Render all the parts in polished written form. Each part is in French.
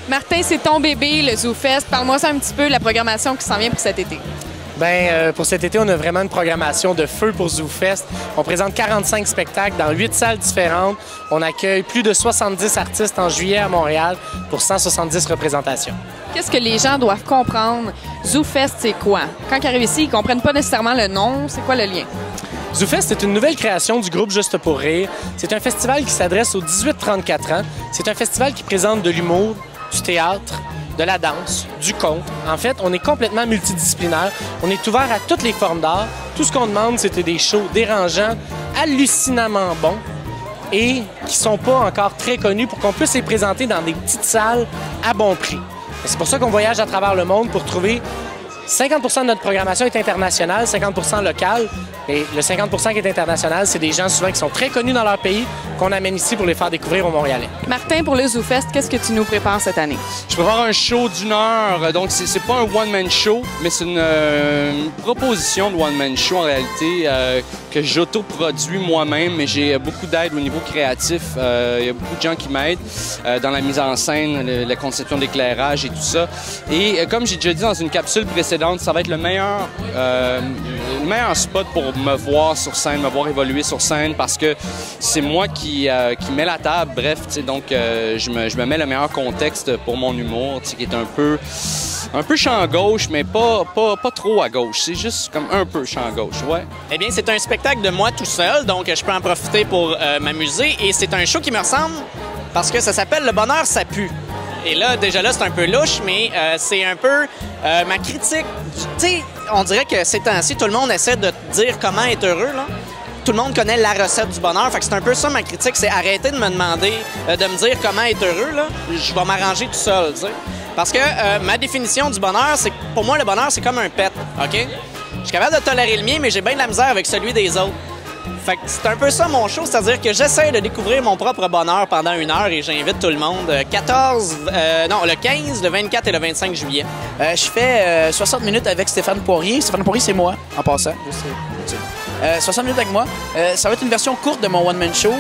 Martin, c'est ton bébé, le ZooFest. Parle-moi ça un petit peu, la programmation qui s'en vient pour cet été. Pour cet été, on a vraiment une programmation de feu pour ZooFest. On présente 45 spectacles dans 8 salles différentes. On accueille plus de 70 artistes en juillet à Montréal pour 170 représentations. Qu'est-ce que les gens doivent comprendre? ZooFest, c'est quoi? Quand ils arrivent ici, ils ne comprennent pas nécessairement le nom. C'est quoi le lien? ZooFest, c'est une nouvelle création du groupe Juste pour rire. C'est un festival qui s'adresse aux 18-34 ans. C'est un festival qui présente de l'humour, du théâtre, de la danse, du conte. En fait, on est complètement multidisciplinaire. On est ouvert à toutes les formes d'art. Tout ce qu'on demande, c'était des shows dérangeants, hallucinamment bons et qui sont pas encore très connus pour qu'on puisse les présenter dans des petites salles à bon prix. C'est pour ça qu'on voyage à travers le monde pour trouver 50 % de notre programmation est internationale, 50 % locale. Et le 50 % qui est international, c'est des gens souvent qui sont très connus dans leur pays qu'on amène ici pour les faire découvrir aux Montréalais. Martin, pour le ZooFest, qu'est-ce que tu nous prépares cette année? Je prépare un show d'1 heure, donc c'est pas un one-man show, mais c'est une proposition de one-man show en réalité que j'auto-produis moi-même, mais j'ai beaucoup d'aide au niveau créatif. Il y a beaucoup de gens qui m'aident dans la mise en scène, la conception d'éclairage et tout ça. Et comme j'ai déjà dit dans une capsule précédente, ça va être le meilleur spot pour me voir sur scène, me voir évoluer sur scène, parce que c'est moi qui met la table. Bref, donc je me mets le meilleur contexte pour mon humour, qui est un peu champ gauche, mais pas trop à gauche. C'est juste comme un peu champ gauche, ouais. Eh bien, c'est un spectacle de moi tout seul, donc je peux en profiter pour m'amuser. Et c'est un show qui me ressemble parce que ça s'appelle Le bonheur, ça pue. Et là, déjà là, c'est un peu louche, mais c'est un peu ma critique. Tu sais, on dirait que ces temps-ci, tout le monde essaie de te dire comment être heureux, là. Tout le monde connaît la recette du bonheur. Fait que c'est un peu ça ma critique, c'est arrêter de me demander, de me dire comment être heureux, là. Je vais m'arranger tout seul, tu sais. Parce que ma définition du bonheur, c'est que pour moi, le bonheur, c'est comme un pet, OK? Je suis capable de tolérer le mien, mais j'ai bien de la misère avec celui des autres. Fait que c'est un peu ça mon show, c'est-à-dire que j'essaie de découvrir mon propre bonheur pendant 1 heure et j'invite tout le monde. Le 15, le 24 et le 25 juillet. Je fais 60 minutes avec Stéphane Poirier. Stéphane Poirier, c'est moi, en passant. 60 minutes avec moi. Ça va être une version courte de mon one-man show,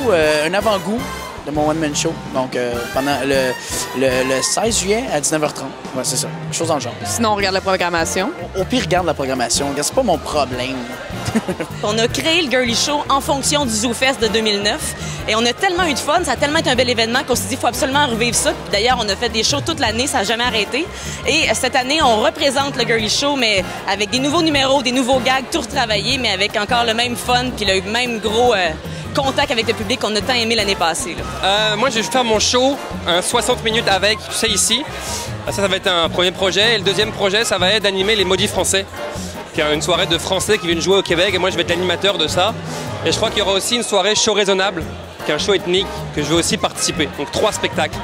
un avant-goût de mon one-man show. Donc, pendant le 16 juillet à 19h30. Ouais, c'est ça. Chose dans le genre. Sinon, on regarde la programmation. Au pire, regarde la programmation. C'est pas mon problème. On a créé le Girly Show en fonction du ZooFest de 2009 et on a tellement eu de fun, ça a tellement été un bel événement qu'on s'est dit qu'il faut absolument revivre ça. D'ailleurs, on a fait des shows toute l'année, ça n'a jamais arrêté. Et cette année, on représente le Girly Show, mais avec des nouveaux numéros, des nouveaux gags, tout retravaillé, mais avec encore le même fun puis le même gros contact avec le public qu'on a tant aimé l'année passée. Moi, je vais faire mon show, 60 minutes avec, tu sais, ici. Ça va être un premier projet. Et le deuxième projet, ça va être d'animer les Maudits Français, qui est une soirée de Français qui viennent jouer au Québec. Et moi, je vais être l'animateur de ça. Et je crois qu'il y aura aussi une soirée show raisonnable, qui est un show ethnique, que je vais aussi participer. Donc 3 spectacles.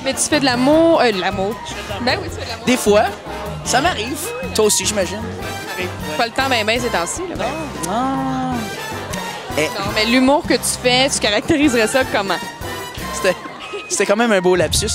Mais tu fais de l'amour... l'amour. Ben oui, tu fais de l'amour. Des fois, ça m'arrive. Toi aussi, j'imagine. Pas le temps ben ces temps-ci. Là. Non. Non, mais l'humour que tu fais, tu caractériserais ça comment? C'était quand même un beau lapsus.